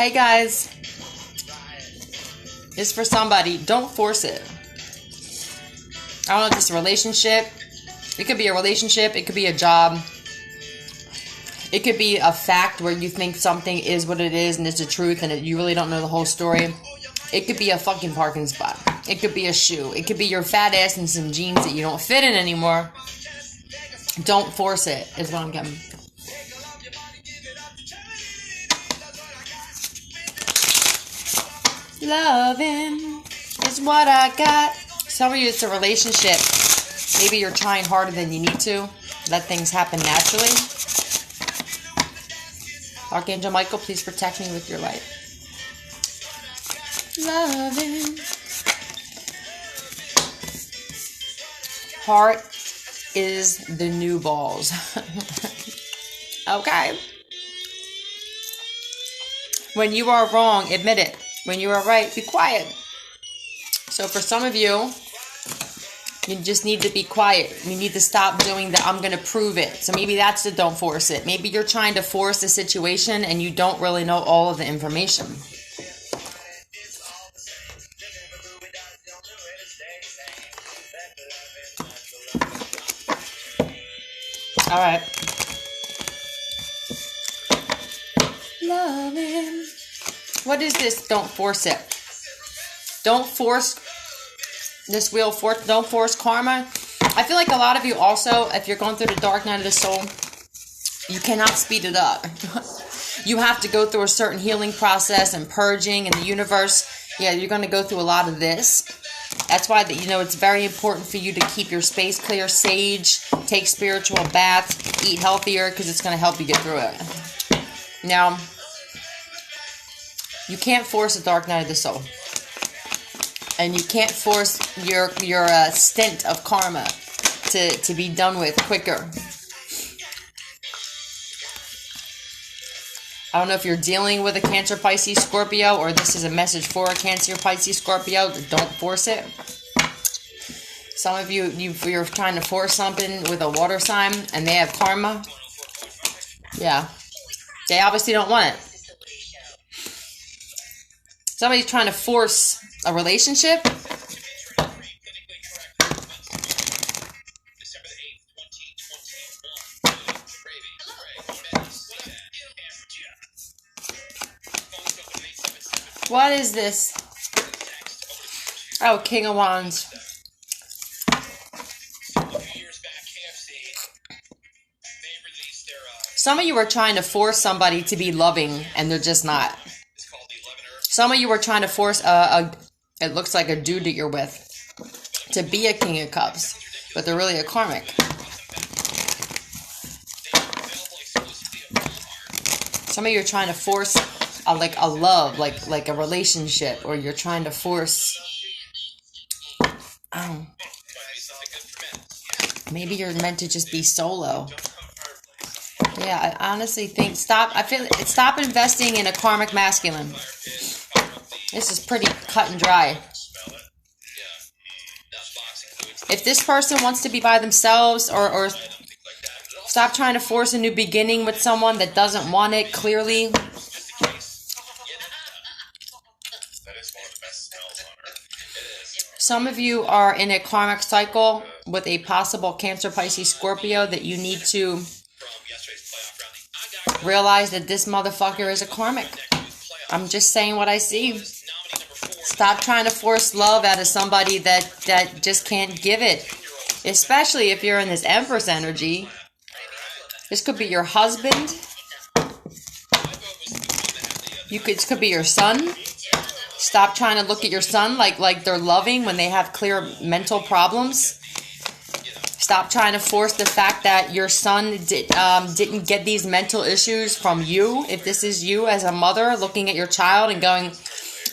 Hey guys, it's for somebody. Don't force it. I don't know if it's a relationship. It could be a relationship. It could be a job. It could be a fact where you think something is what it is and it's the truth and you really don't know the whole story. It could be a fucking parking spot. It could be a shoe. It could be your fat ass in some jeans that you don't fit in anymore. Don't force it, is what I'm getting. Loving is what I got. Some of you, it's a relationship. Maybe you're trying harder than you need to. Let things happen naturally. Archangel Michael, please protect me with your light. Loving. Heart is the new balls. Okay. When you are wrong, admit it. When you are right, be quiet. So for some of you, you just need to be quiet. You need to stop doing the I'm going to prove it. So maybe that's the don't force it. Maybe you're trying to force a situation and you don't really know all of the information. All right. Loving. What is this? Don't force it. Don't force this wheel. Don't force karma. I feel like a lot of you also, if you're going through the dark night of the soul, you cannot speed it up. You have to go through a certain healing process and purging in the universe. Yeah, you're going to go through a lot of this. That's why it's very important for you to keep your space clear, sage, take spiritual baths, eat healthier, because it's going to help you get through it. Now, you can't force a dark night of the soul. And you can't force your stint of karma to be done with quicker. I don't know if you're dealing with a Cancer, Pisces, Scorpio, or this is a message for a Cancer, Pisces, Scorpio. Don't force it. Some of you're trying to force something with a water sign and they have karma. Yeah. They obviously don't want it. Somebody's trying to force a relationship. What is this? Oh, King of Wands. Some of you are trying to force somebody to be loving and they're just not. Some of you are trying to force it looks like a dude that you're with to be a King of Cups, but they're really a karmic. Some of you are trying to force a love, like a relationship, or you're trying to force. Oh, maybe you're meant to just be solo. Yeah, I honestly think stop investing in a karmic masculine. This is pretty cut and dry. If this person wants to be by themselves or stop trying to force a new beginning with someone that doesn't want it clearly. Some of you are in a karmic cycle with a possible Cancer, Pisces, Scorpio that you need to realize that this motherfucker is a karmic. I'm just saying what I see. Stop trying to force love out of somebody that just can't give it. Especially if you're in this Empress energy. This could be your husband. It could be your son. Stop trying to look at your son like they're loving when they have clear mental problems. Stop trying to force the fact that your son didn't get these mental issues from you. If this is you as a mother looking at your child and going,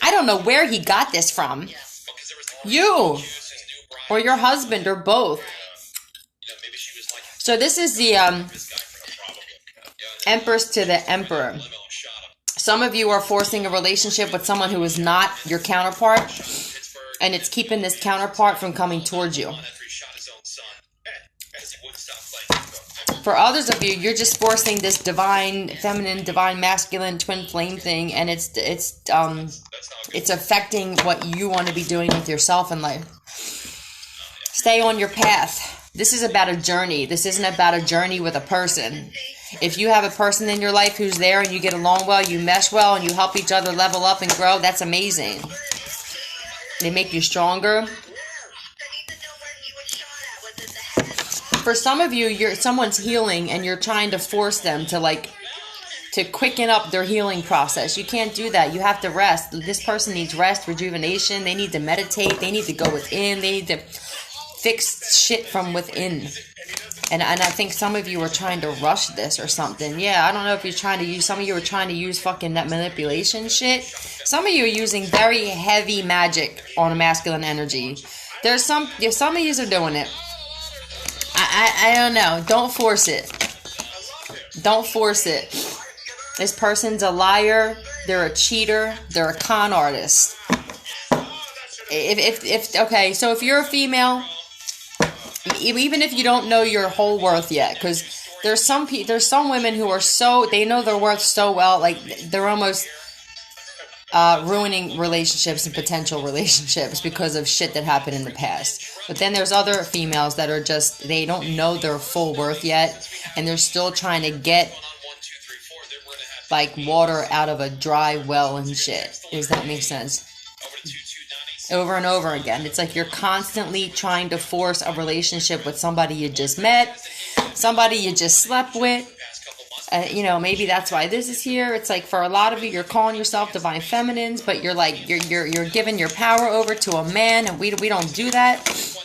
I don't know where he got this from. You or your husband or both. So this is the Empress to the Emperor. Some of you are forcing a relationship with someone who is not your counterpart, and it's keeping this counterpart from coming towards you. For others of you, you're just forcing this divine feminine, divine masculine twin flame thing, and it's affecting what you want to be doing with yourself in life. Stay on your path. This is about a journey. This isn't about a journey with a person. If you have a person in your life who's there and you get along well, you mesh well, and you help each other level up and grow, that's amazing. They make you stronger. For some of you, someone's healing and you're trying to force them to quicken up their healing process. You can't do that. You have to rest. This person needs rest, rejuvenation. They need to meditate. They need to go within. They need to fix shit from within. And I think some of you are trying to rush this or something. Yeah, I don't know if you're trying to use, some of you are trying to use fucking that manipulation shit. Some of you are using very heavy magic on a masculine energy. Some of you are doing it. I don't know. Don't force it. Don't force it. This person's a liar. They're a cheater. They're a con artist. Okay, so if you're a female, even if you don't know your whole worth yet, because there's some women who are they know their worth so well, like they're almost ruining relationships and potential relationships because of shit that happened in the past. But then there's other females that are they don't know their full worth yet, and they're still trying to get like water out of a dry well and shit. Does that make sense? Over and over again. It's like you're constantly trying to force a relationship with somebody you just met, somebody you just slept with. Maybe that's why this is here. It's like for a lot of you, you're calling yourself divine feminines, but you're like you're giving your power over to a man, and we don't do that.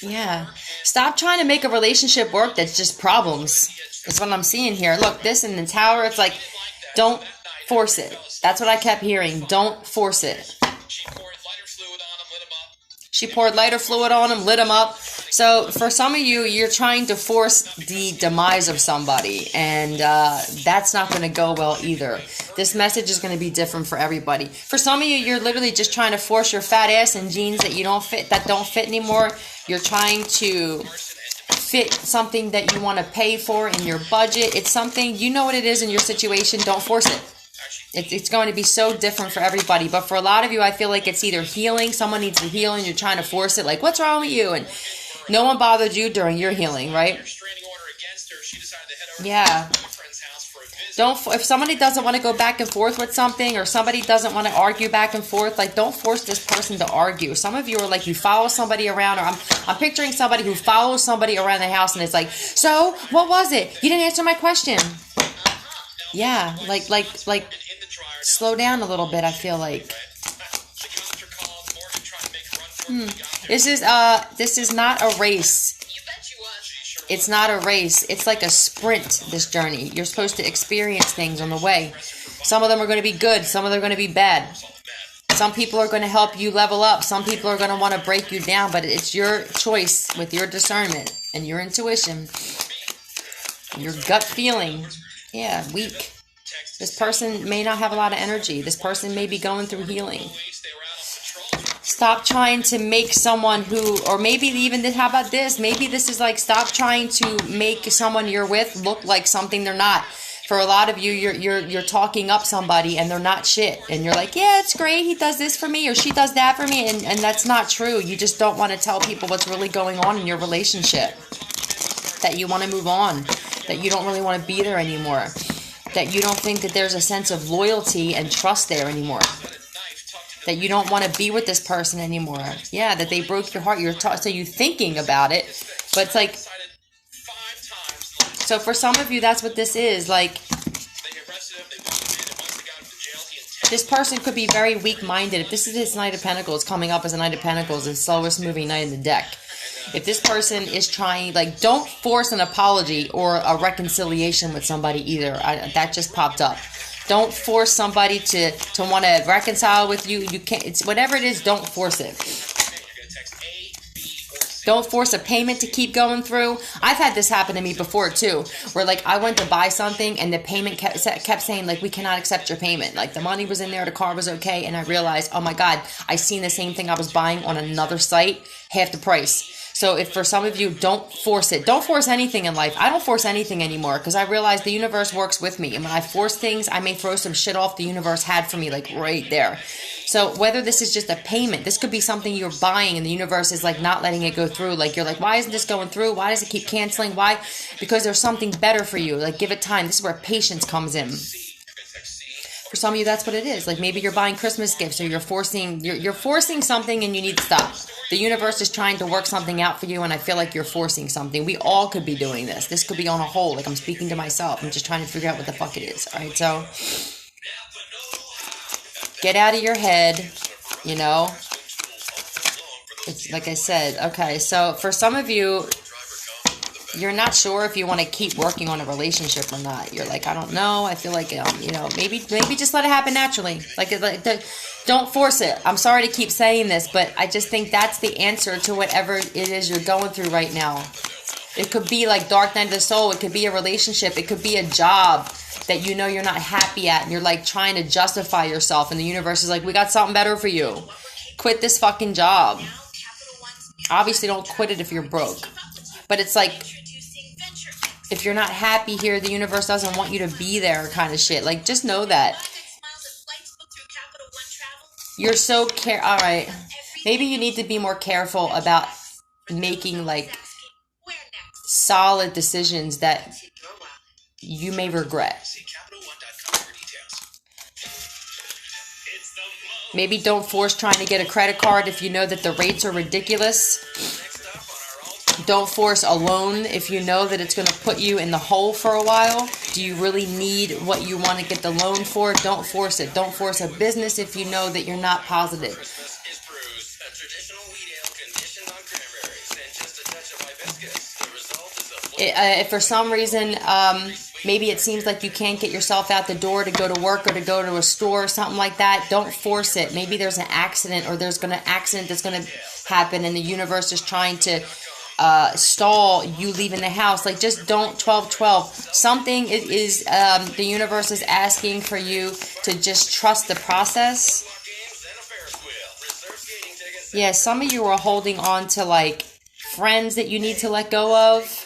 Yeah, stop trying to make a relationship work that's just problems. That's what I'm seeing here. Look, this in the tower. It's like don't force it. That's what I kept hearing. Don't force it. She poured lighter fluid on him, lit him up. So for some of you, you're trying to force the demise of somebody, and that's not going to go well either. This message is going to be different for everybody. For some of you, you're literally just trying to force your fat ass in jeans that don't fit anymore. You're trying to fit something that you want to pay for in your budget. It's something, you know what it is in your situation. Don't force it. It's going to be so different for everybody. But for a lot of you, I feel like it's either healing. Someone needs to heal and you're trying to force it. Like, what's wrong with you? And no one bothered you during your healing, right? Yeah. If somebody doesn't want to go back and forth with something, or somebody doesn't want to argue back and forth, like, don't force this person to argue. Some of you are like, you follow somebody around, or I'm picturing somebody who follows somebody around the house and it's like, so what was it? You didn't answer my question. Yeah, like slow down a little bit, I feel like. This is not a race. It's not a race. It's like a sprint, this journey. You're supposed to experience things on the way. Some of them are going to be good. Some of them are going to be bad. Some people are going to help you level up. Some people are going to want to break you down. But it's your choice with your discernment and your intuition. Your gut feeling. Yeah, weak. This person may not have a lot of energy. This person may be going through healing. Stop trying to make someone or maybe even, how about this? Maybe this is like, stop trying to make someone you're with look like something they're not. For a lot of you, you're talking up somebody and they're not shit. And you're like, yeah, it's great. He does this for me, or she does that for me. And that's not true. You just don't want to tell people what's really going on in your relationship. That you want to move on. That you don't really want to be there anymore. That you don't think that there's a sense of loyalty and trust there anymore. That you don't want to be with this person anymore. Yeah, that they broke your heart. So you're thinking about it, but it's like, so for some of you, that's what this is. Like, this person could be very weak-minded. If this is his Knight of Pentacles, coming up as a Knight of Pentacles, the slowest moving knight in the deck. If this person is trying, like, don't force an apology or a reconciliation with somebody either. That just popped up. Don't force somebody to want to reconcile with you. You can't. It's whatever it is. Don't force it. Don't force a payment to keep going through. I've had this happen to me before too, where like I went to buy something and the payment kept saying like, we cannot accept your payment. Like the money was in there, the car was okay, and I realized, oh my God, I seen the same thing I was buying on another site, half the price. So if for some of you, don't force it. Don't force anything in life. I don't force anything anymore because I realize the universe works with me. And when I force things, I may throw some shit off the universe had for me, like right there. So whether this is just a payment, this could be something you're buying and the universe is like not letting it go through. Like you're like, why isn't this going through? Why does it keep canceling? Why? Because there's something better for you. Like give it time. This is where patience comes in. For some of you, that's what it is. Like maybe you're buying Christmas gifts or you're forcing something and you need to stop. The universe is trying to work something out for you, and I feel like you're forcing something. We all could be doing this. This could be on a whole. Like I'm speaking to myself. I'm just trying to figure out what the fuck it is. All right, so get out of your head, you know. It's like I said. Okay, so for some of you, you're not sure if you want to keep working on a relationship or not. You're like, I don't know. I feel like, you know, maybe just let it happen naturally. Don't force it. I'm sorry to keep saying this, but I just think that's the answer to whatever it is you're going through right now. It could be like dark night of the soul. It could be a relationship. It could be a job that you know you're not happy at, and you're like trying to justify yourself, and the universe is like, we got something better for you. Quit this fucking job. Obviously, don't quit it if you're broke. But it's like, if you're not happy here, the universe doesn't want you to be there kind of shit. Like, just know that. You're so all right. Maybe you need to be more careful about making, like, solid decisions that you may regret. Maybe don't force trying to get a credit card if you know that the rates are ridiculous. Don't force a loan if you know that it's going to put you in the hole for a while. Do you really need what you want to get the loan for? Don't force it. Don't force a business if you know that you're not positive. If for some reason, maybe it seems like you can't get yourself out the door to go to work or to go to a store or something like that, don't force it. Maybe there's an accident or there's an accident that's going to happen and the universe is trying to stall you leaving the house. Like, just don't 12-12. Something is the universe is asking for you to just trust the process. Yeah, some of you are holding on to like friends that you need to let go of.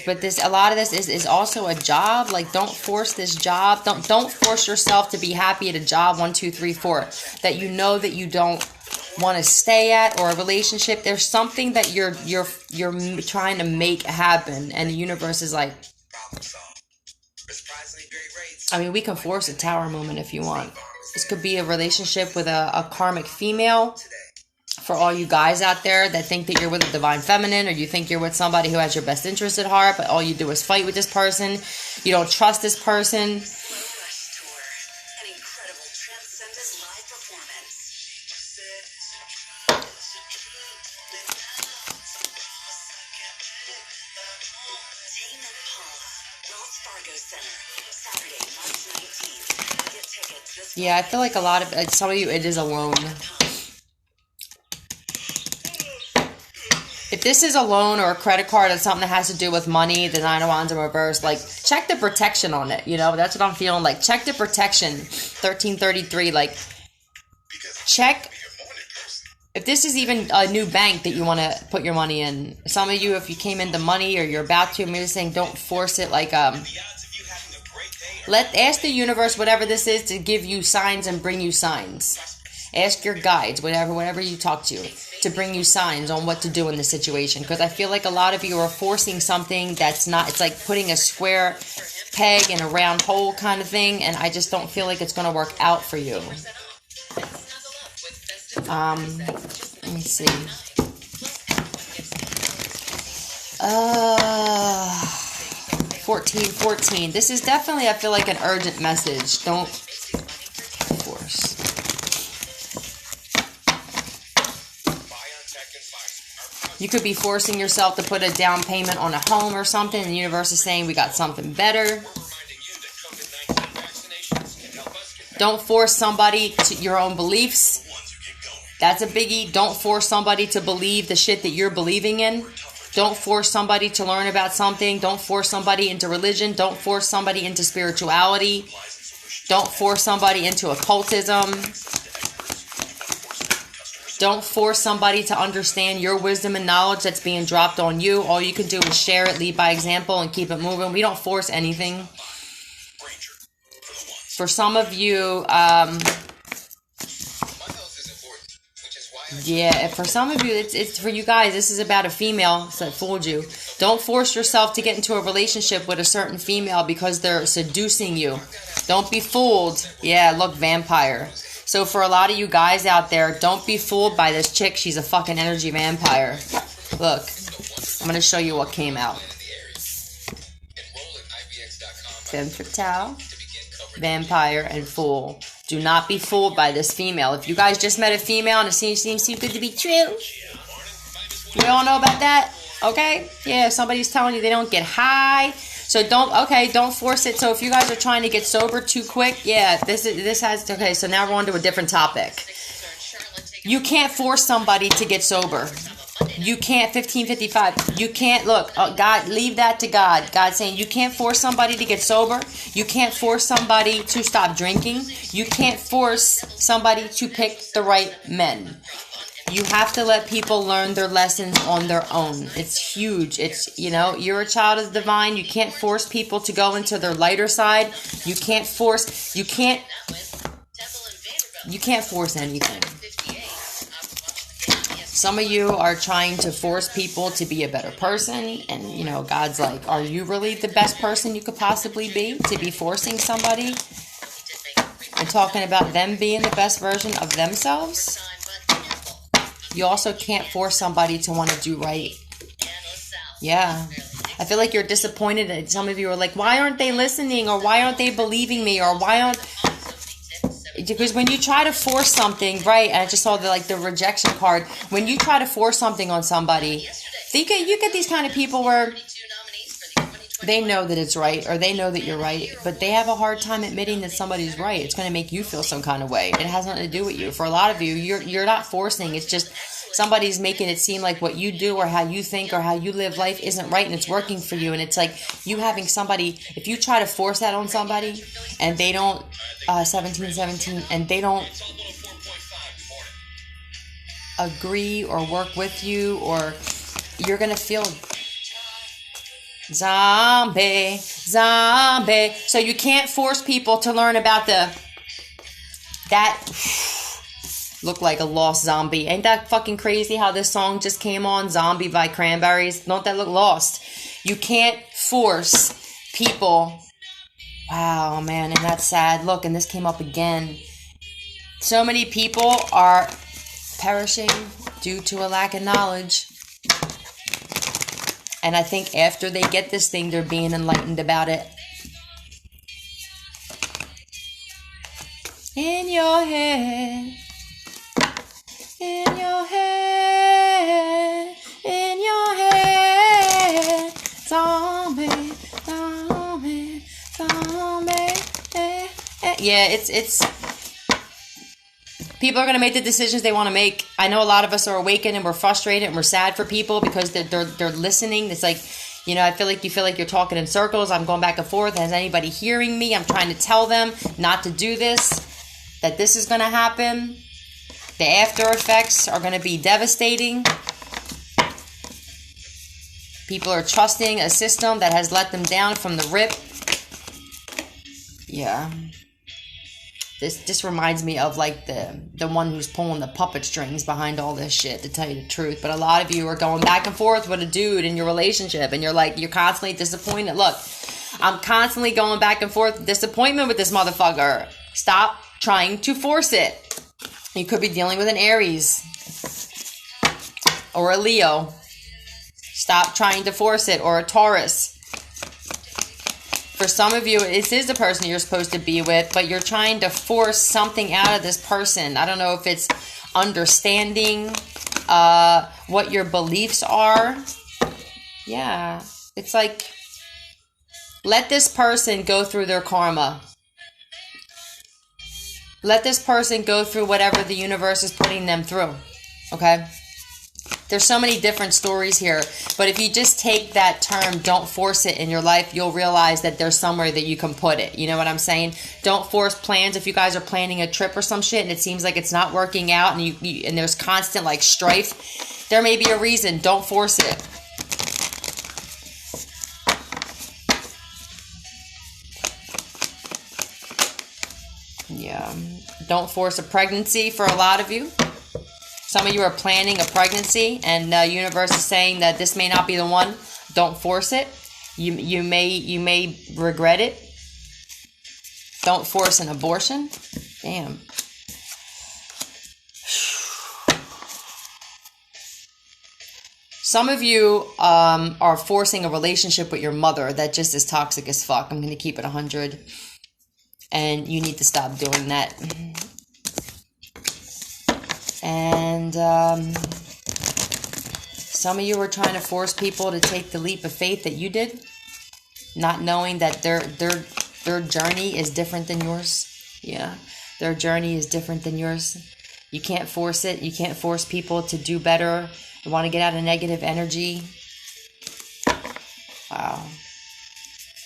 But a lot of this is also a job. Like, don't force this job. Don't force yourself to be happy at a job 1, 2, 3, 4 that you know that you don't want to stay at, or a relationship. There's something that you're trying to make happen, and the universe is like, I mean, we can force a tower moment if you want. This could be a relationship with a karmic female. For all you guys out there that think that you're with a divine feminine, or you think you're with somebody who has your best interest at heart, but all you do is fight with this person. You don't trust this person. Yeah, I feel like a lot of some of you, it is a loan. If this is a loan or a credit card and something that has to do with money, the 9 of Wands in reverse, like, check the protection on it. You know, that's what I'm feeling like. Check the protection. 1333, like, check if this is even a new bank that you want to put your money in. Some of you, if you came into money or you're about to, I'm just saying, don't force it. Like, ask the universe, whatever this is, to give you signs and bring you signs. Ask your guides, whatever you talk to bring you signs on what to do in this situation. Because I feel like a lot of you are forcing something that's not, it's like putting a square peg in a round hole kind of thing, and I just don't feel like it's going to work out for you. Let me see. 14. This is definitely, I feel like, an urgent message. Don't force. You could be forcing yourself to put a down payment on a home or something, and the universe is saying, we got something better. Don't force somebody to your own beliefs. That's a biggie. Don't force somebody to believe the shit that you're believing in. Don't force somebody to learn about something. Don't force somebody into religion. Don't force somebody into spirituality. Don't force somebody into occultism. Don't force somebody to understand your wisdom and knowledge that's being dropped on you. All you can do is share it, lead by example, and keep it moving. We don't force anything. For some of you, yeah, for some of you, it's for you guys. This is about a female that fooled you. Don't force yourself to get into a relationship with a certain female because they're seducing you. Don't be fooled. Yeah, look, vampire. So for a lot of you guys out there, don't be fooled by this chick. She's a fucking energy vampire. Look, I'm going to show you what came out. Femme fatale, vampire, and fool. Do not be fooled by this female. If you guys just met a female and it seems too good to be true, we all know about that, okay? Yeah, if somebody's telling you they don't get high, so don't force it. So if you guys are trying to get sober too quick, yeah, okay, so now we're on to a different topic. You can't force somebody to get sober. You can't, 1555, you can't, look, God, leave that to God. God's saying you can't force somebody to get sober. You can't force somebody to stop drinking. You can't force somebody to pick the right men. You have to let people learn their lessons on their own. It's huge. It's, you're a child of the divine. You can't force people to go into their lighter side. You can't force anything. Some of you are trying to force people to be a better person, and God's like, are you really the best person you could possibly be to be forcing somebody and talking about them being the best version of themselves? You also can't force somebody to want to do right. Yeah. I feel like you're disappointed, and some of you are like, why aren't they listening, or why aren't they believing me, or why aren't... Because when you try to force something, right, and I just saw the rejection card, when you try to force something on somebody, you get these kind of people where they know that it's right, or they know that you're right, but they have a hard time admitting that somebody's right. It's going to make you feel some kind of way. It has nothing to do with you. For a lot of you, you're not forcing. It's just somebody's making it seem like what you do or how you think or how you live life isn't right, and it's working for you. And it's like you having somebody, if you try to force that on somebody and they don't, 1717, and they don't agree or work with you, or you're going to feel zombie. So you can't force people to learn about that look like a lost zombie. Ain't that fucking crazy how this song just came on? Zombie by Cranberries. Don't that look lost? You can't force people. Wow, man, and that's sad. Look, and this came up again. So many people are perishing due to a lack of knowledge. And I think after they get this thing, they're being enlightened about it. In your head. In your head, in your head, zombie, zombie, zombie. Yeah, it's. People are gonna make the decisions they want to make. I know a lot of us are awakened and we're frustrated and we're sad for people because they're listening. It's like, I feel like you feel like you're talking in circles. I'm going back and forth. Is anybody hearing me? I'm trying to tell them not to do this. That this is gonna happen. The after effects are going to be devastating. People are trusting a system that has let them down from the rip. Yeah. This reminds me of the one who's pulling the puppet strings behind all this shit, to tell you the truth. But a lot of you are going back and forth with a dude in your relationship, and you're constantly disappointed. Look, I'm constantly going back and forth disappointment with this motherfucker. Stop trying to force it. You could be dealing with an Aries or a Leo. Stop trying to force it. Or a Taurus. For some of you, this is the person you're supposed to be with, but you're trying to force something out of this person. I don't know if it's understanding what your beliefs are. Yeah. It's like, let this person go through their karma. Let this person go through whatever the universe is putting them through. Okay? There's so many different stories here. But if you just take that term, don't force it in your life, you'll realize that there's somewhere that you can put it. You know what I'm saying? Don't force plans. If you guys are planning a trip or some shit and it seems like it's not working out and and there's constant like strife, there may be a reason. Don't force it. Yeah. Don't force a pregnancy for a lot of you. Some of you are planning a pregnancy and the universe is saying that this may not be the one. Don't force it. You may regret it. Don't force an abortion. Damn. Some of you are forcing a relationship with your mother that just is toxic as fuck. I'm going to keep it 100. And you need to stop doing that. And some of you are trying to force people to take the leap of faith that you did, not knowing that their journey is different than yours. Yeah, their journey is different than yours. You can't force it. You can't force people to do better. You want to get out of negative energy. Wow.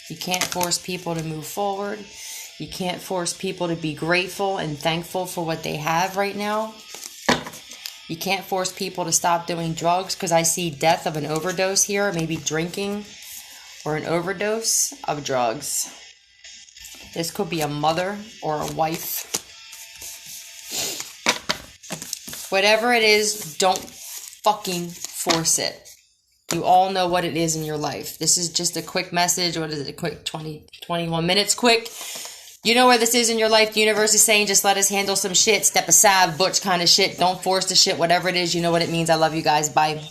You can't force people to move forward. You can't force people to be grateful and thankful for what they have right now. You can't force people to stop doing drugs because I see death of an overdose here, maybe drinking or an overdose of drugs. This could be a mother or a wife. Whatever it is, don't fucking force it. You all know what it is in your life. This is just a quick message. What is it? A quick 21 minutes quick. You know where this is in your life. The universe is saying, just let us handle some shit. Step aside, butch kind of shit. Don't force the shit. Whatever it is, you know what it means. I love you guys. Bye.